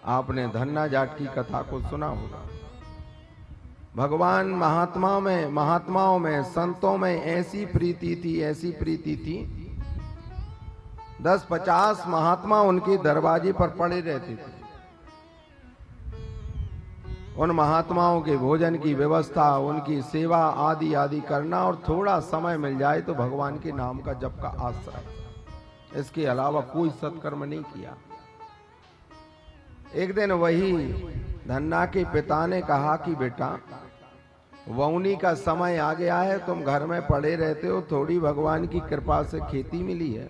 आपने धन्ना जाट की कथा को सुना होगा। भगवान महात्माओं में संतों में ऐसी प्रीति थी, ऐसी प्रीति थी, 10-50 महात्मा उनके दरवाजे पर पड़े रहते थे। उन महात्माओं के भोजन की व्यवस्था, उनकी सेवा आदि आदि करना, और थोड़ा समय मिल जाए तो भगवान के नाम का जप का आश्रय, इसके अलावा कोई सत्कर्म नहीं किया। एक दिन वही धन्ना के पिता ने कहा कि बेटा, वौनी का समय आ गया है, तुम घर में पड़े रहते हो, थोड़ी भगवान की कृपा से खेती मिली है,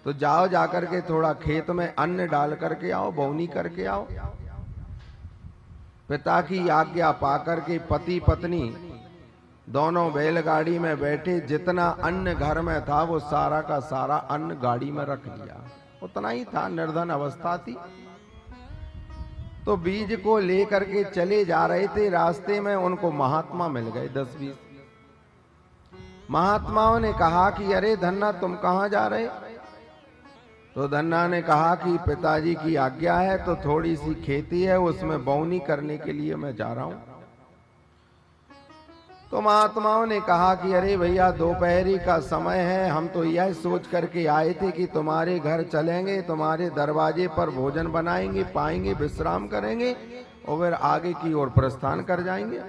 तो जाओ जाकर के थोड़ा खेत में अन्न डाल करके आओ, वौनी करके आओ। पिता की आज्ञा पाकर के पति पत्नी दोनों बैलगाड़ी में बैठे, जितना अन्न घर में था वो सारा का सारा अन्न गाड़ी में रख लिया। उतना ही था, निर्धन अवस्था थी। तो बीज को लेकर के चले जा रहे थे, रास्ते में उनको महात्मा मिल गए, 10-20 महात्माओं ने कहा कि अरे धन्ना, तुम कहां जा रहे? तो धन्ना ने कहा कि पिताजी की आज्ञा है, तो थोड़ी सी खेती है, उसमें बौनी करने के लिए मैं जा रहा हूं। तो महात्माओं ने कहा कि अरे भैया, दोपहरी का समय है, हम तो यह सोच करके आए थे कि तुम्हारे घर चलेंगे, तुम्हारे दरवाजे पर भोजन बनाएंगे, पाएंगे, विश्राम करेंगे और फिर आगे की ओर प्रस्थान कर जाएंगे।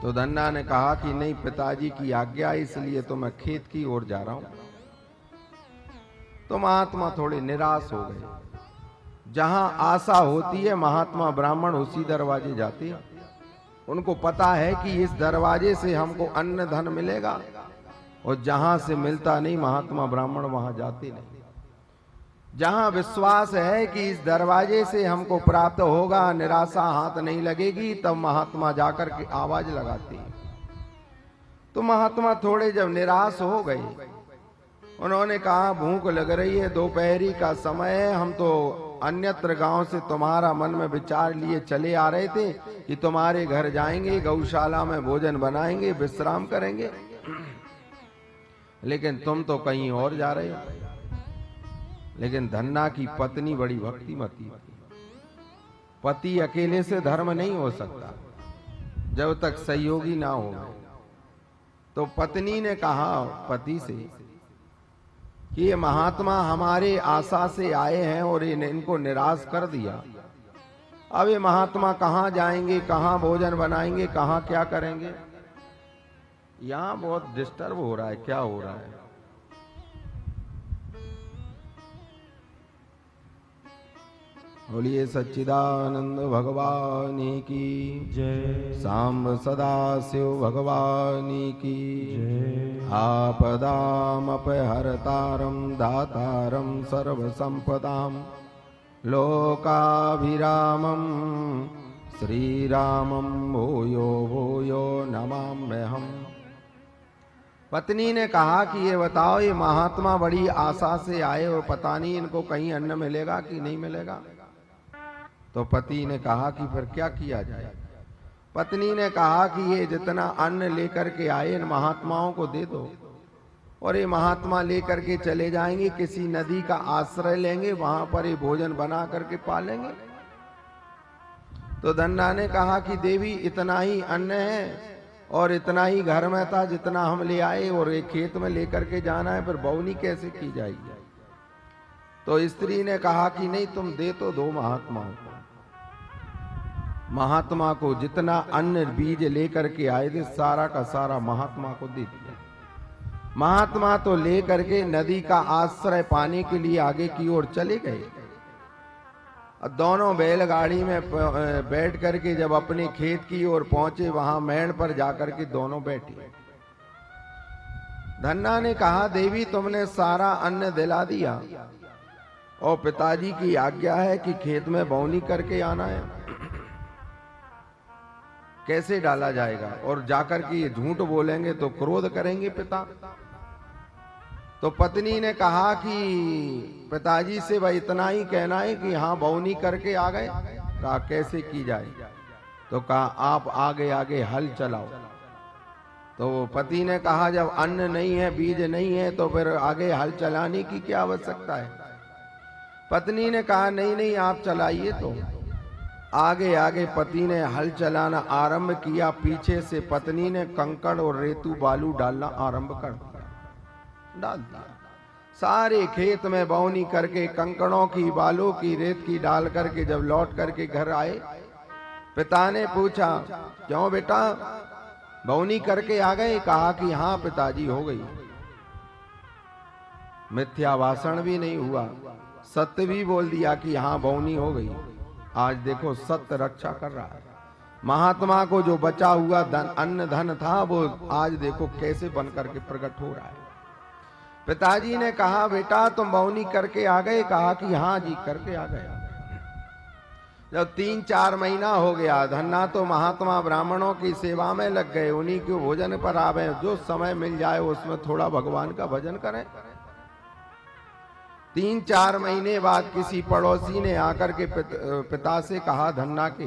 तो धन्ना ने कहा कि नहीं, पिताजी की आज्ञा, इसलिए तो मैं खेत की ओर जा रहा हूं। तो महात्मा थोड़े निराश हो गए। जहां आशा होती है महात्मा ब्राह्मण उसी दरवाजे जाते हैं। उनको पता है कि इस दरवाजे से हमको अन्न धन मिलेगा, और जहां से मिलता नहीं महात्मा ब्राह्मण वहां जाते नहीं। जहां विश्वास है कि इस दरवाजे से हमको प्राप्त होगा, निराशा हाथ नहीं लगेगी, तब महात्मा जाकर के आवाज लगाते हैं। तो महात्मा थोड़े जब निराश हो गए, उन्होंने कहा भूख लग रही है, दोपहरी का समय है, हम तो अन्यत्र गांव से तुम्हारा मन में विचार लिए चले आ रहे थे कि तुम्हारे घर जाएंगे, गौशाला में भोजन बनाएंगे, विश्राम करेंगे, लेकिन तुम तो कहीं और जा रहे हो। लेकिन धन्ना की पत्नी बड़ी भक्तिमती थी। पति अकेले से धर्म नहीं हो सकता जब तक सहयोगी ना हो। तो पत्नी ने कहा पति से कि ये महात्मा हमारे आशा से आए हैं और इनको निराश कर दिया। अब ये महात्मा कहाँ जाएंगे, कहाँ भोजन बनाएंगे, कहाँ क्या करेंगे? यहाँ बहुत डिस्टर्ब हो रहा है, क्या हो रहा है? बोलिए सच्चिदानंद भगवान की जय, सांब सदा शिव भगवान की जय। आपदाम अपहर्तारं दातारं सर्व संपदाम लोकाभिरामं श्रीरामं भूयो भूयो नमाम्यहम्। पत्नी ने कहा कि ये बताओ, ये महात्मा बड़ी आशा से आए और पता नहीं इनको कहीं अन्न मिलेगा कि नहीं मिलेगा। तो पति ने कहा कि फिर क्या किया जाए? पत्नी ने कहा कि ये जितना अन्न लेकर के आए इन महात्माओं को दे दो, और ये महात्मा लेकर के चले जाएंगे, किसी नदी का आश्रय लेंगे, वहां पर ये भोजन बना करके पालेंगे। तो धन्ना ने कहा कि देवी, इतना ही अन्न है और इतना ही घर में था जितना हम ले आए, और एक खेत में लेकर के जाना है, फिर बौनी कैसे की जाएगी? तो स्त्री ने कहा कि नहीं, तुम दे तो दो महात्माओं को। महात्मा को जितना अन्न बीज लेकर के आए थे सारा का सारा महात्मा को दे दिया। महात्मा तो लेकर के नदी का आश्रय पाने के लिए आगे की ओर चले गए। दोनों बैलगाड़ी में बैठ करके जब अपने खेत की ओर पहुंचे, वहां मेड़ पर जाकर के दोनों बैठे। धन्ना ने कहा देवी, तुमने सारा अन्न दिला दिया और पिताजी की आज्ञा है कि खेत में बौनी करके आना है, कैसे डाला जाएगा? और जाकर के ये झूठ बोलेंगे तो क्रोध करेंगे पिता। तो पत्नी ने कहा कि पिताजी से भाई इतना ही कहना है कि हाँ बौनी करके आ गए। कहा कैसे की जाए? तो कहा आप आगे आगे हल चलाओ। तो पति ने कहा जब अन्न नहीं है, बीज नहीं है, तो फिर आगे हल चलाने की क्या आवश्यकता है? पत्नी ने कहा नहीं नहीं आप चलाइए। तो आगे आगे पति ने हल चलाना आरंभ किया, पीछे से पत्नी ने कंकड़ और रेतू बालू डालना आरंभ कर दिया। डाल दिया सारे खेत में बौनी करके, कंकड़ों की बालू की रेत की डाल करके जब लौट करके घर आए, पिता ने पूछा क्यों बेटा बौनी करके आ गए? कहा कि हाँ पिताजी हो गई। मिथ्या भाषण भी नहीं हुआ, सत्य भी बोल दिया कि हाँ बौनी हो गई। आज देखो सत्य रक्षा कर रहा है। महात्मा को जो बचा हुआ अन्न धन था वो आज देखो कैसे बन करके प्रकट हो रहा है। पिताजी ने कहा बेटा तुम बौनी करके आ गए? कहा कि हाँ जी करके आ गया। जब 3-4 महीना हो गया, धन्ना तो महात्मा ब्राह्मणों की सेवा में लग गए, उन्हीं के भोजन पर आवे, जो समय मिल जाए उसमें थोड़ा भगवान का भजन करें। 3-4 महीने बाद किसी पड़ोसी ने आकर के पिता से कहा धन्ना के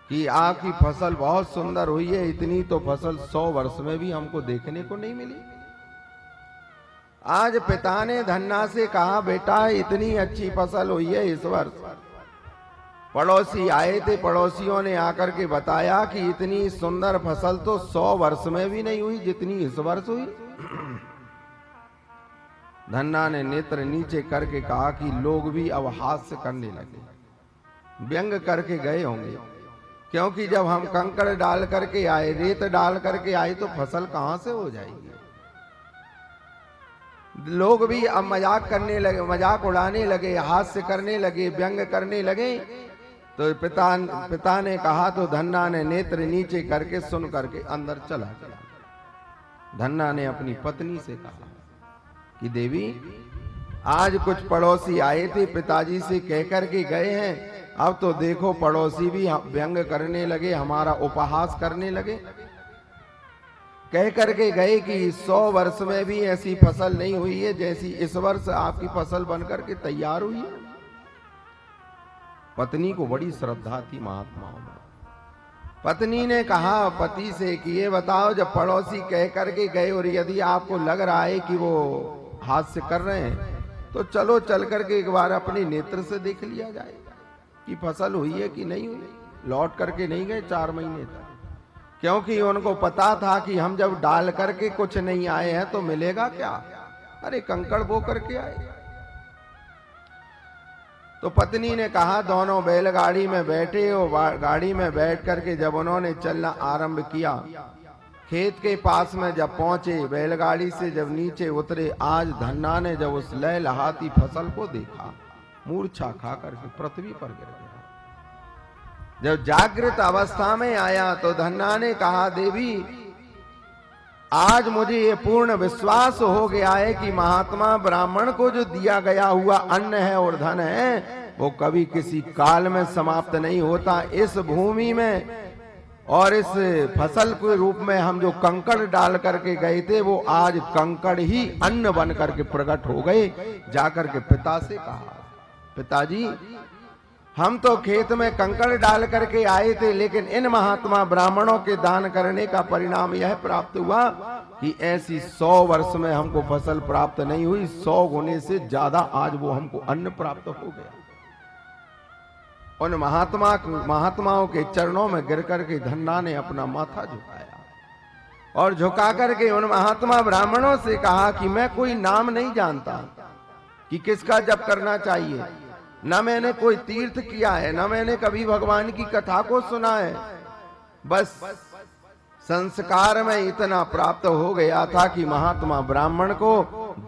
कि आपकी फसल बहुत सुंदर हुई है, इतनी तो फसल 100 वर्ष में भी हमको देखने को नहीं मिली। आज पिता ने धन्ना से कहा बेटा इतनी अच्छी फसल हुई है इस वर्ष। पड़ोसी आए थे, पड़ोसियों ने आकर के बताया कि इतनी सुंदर फसल तो 100 वर्ष में भी नहीं हुई जितनी इस वर्ष हुई। धन्ना ने नेत्र नीचे करके कहा कि लोग भी अब हास्य करने लगे, व्यंग करके गए होंगे, क्योंकि जब हम कंकड़ डाल करके आए, रेत डाल करके आए तो फसल कहां से हो जाएगी। लोग भी अब मजाक करने लगे, मजाक उड़ाने लगे, हास्य करने लगे, व्यंग करने लगे। तो पिता ने कहा तो धन्ना ने नेत्र नीचे करके सुन करके अंदर चला गया। धन्ना ने अपनी पत्नी से कहा कि देवी आज कुछ पड़ोसी आए थे, पिताजी से कह करके गए हैं, अब तो देखो पड़ोसी भी व्यंग करने लगे, हमारा उपहास करने लगे। कह करके गए कि 100 वर्ष में भी ऐसी फसल नहीं हुई है जैसी इस वर्ष आपकी फसल बनकर के तैयार हुई है। पत्नी को बड़ी श्रद्धा थी महात्माओं में। पत्नी ने कहा पति से कि ये बताओ जब पड़ोसी कह करके गए और यदि आपको लग रहा है कि वो हास्य कर रहे हैं तो चलो चल करके एक बार अपने नेत्र से देख लिया जाए कि फसल हुई है कि नहीं हुई। लौट करके नहीं गए 4 महीने तक, क्योंकि उनको पता था कि हम जब डाल करके कुछ नहीं आए हैं तो मिलेगा क्या। अरे कंकड़ बो करके आए। तो पत्नी ने कहा दोनों बैलगाड़ी में बैठे और गाड़ी में बैठ करके जब उन्होंने चलना आरंभ किया, खेत के पास में जब पहुंचे, बैलगाड़ी से जब नीचे उतरे, आज धन्ना ने जब उस लहलहाती फसल को देखा, मूर्छा खा करके पृथ्वी पर गिर गया। जब जागृत अवस्था में आया तो धन्ना ने कहा देवी आज मुझे ये पूर्ण विश्वास हो गया है कि महात्मा ब्राह्मण को जो दिया गया हुआ अन्न है और धन है वो कभी किसी काल में समाप्त नहीं होता। इस भूमि में और इस फसल के रूप में हम जो कंकड़ डाल करके गए थे वो आज कंकड़ ही अन्न बन करके प्रकट हो गए। जाकर के पिता से कहा पिताजी हम तो खेत में कंकड़ डाल करके आए थे, लेकिन इन महात्मा ब्राह्मणों के दान करने का परिणाम यह प्राप्त हुआ कि ऐसी 100 वर्ष में हमको फसल प्राप्त नहीं हुई, 100 गुने से ज्यादा आज वो हमको अन्न प्राप्त हो गया। उन महात्माओं के चरणों में गिर करके धन्ना ने अपना माथा झुकाया और झुका करके उन महात्मा ब्राह्मणों से कहा कि मैं कोई नाम नहीं जानता कि किसका जप करना चाहिए, न मैंने कोई तीर्थ किया है, न मैंने कभी भगवान की कथा को सुना है। बस संस्कार में इतना प्राप्त हो गया था कि महात्मा ब्राह्मण को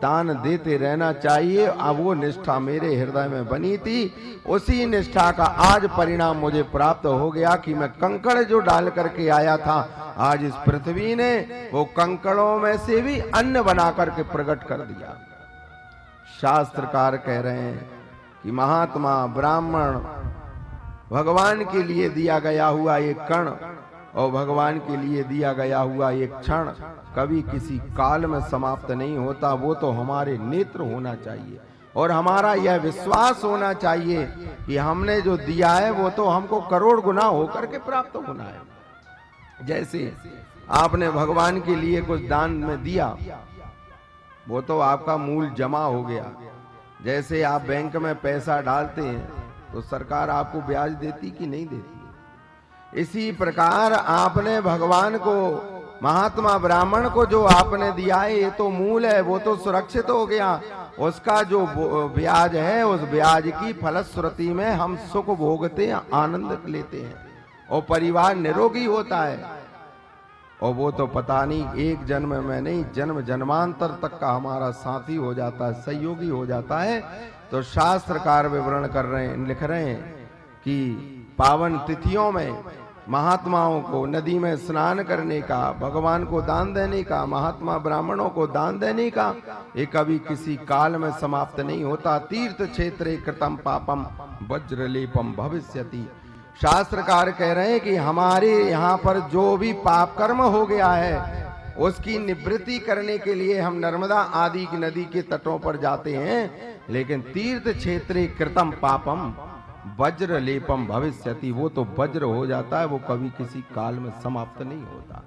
दान देते रहना चाहिए। अब वो निष्ठा मेरे हृदय में बनी थी, उसी निष्ठा का आज परिणाम मुझे प्राप्त हो गया कि मैं कंकड़ जो डाल करके आया था, आज इस पृथ्वी ने वो कंकड़ों में से भी अन्न बना करके प्रकट कर दिया। शास्त्रकार कह रहे हैं कि महात्मा ब्राह्मण भगवान के लिए दिया गया हुआ एक कण और भगवान के लिए दिया गया हुआ एक क्षण कभी किसी काल में समाप्त नहीं होता। वो तो हमारे नेत्र होना चाहिए और हमारा यह विश्वास होना चाहिए कि हमने जो दिया है वो तो हमको करोड़ गुना होकर के प्राप्त होना है। जैसे आपने भगवान के लिए कुछ दान में दिया वो तो आपका मूल जमा हो गया। जैसे आप बैंक में पैसा डालते हैं तो सरकार आपको ब्याज देती कि नहीं देती, इसी प्रकार आपने भगवान को, महात्मा ब्राह्मण को जो आपने दिया है, ये तो मूल है, वो तो सुरक्षित हो गया। उसका जो ब्याज है, उस ब्याज की फलश्रुति में हम सुख भोगते हैं, आनंद लेते हैं और परिवार निरोगी होता है। और वो तो पता नहीं एक जन्म में नहीं, जन्म जन्मांतर तक का हमारा साथी हो जाता है, सहयोगी हो जाता है। तो शास्त्रकार विवरण कर रहे हैं, लिख रहे हैं कि पावन तिथियों में महात्माओं को नदी में स्नान करने का, भगवान को दान देने का, महात्मा ब्राह्मणों को दान देने का, ये कभी किसी काल में समाप्त नहीं होता। तीर्थ क्षेत्रे कृतम पापम वज्रलेपम भविष्यति। शास्त्रकार कह रहे हैं कि हमारे यहाँ पर जो भी पाप कर्म हो गया है उसकी निवृत्ति करने के लिए हम नर्मदा आदि की नदी के तटों पर जाते हैं, लेकिन तीर्थ क्षेत्रे कृतम पापम वज्र लेपम भविष्यति, वो तो वज्र हो जाता है, वो कभी किसी काल में समाप्त नहीं होता।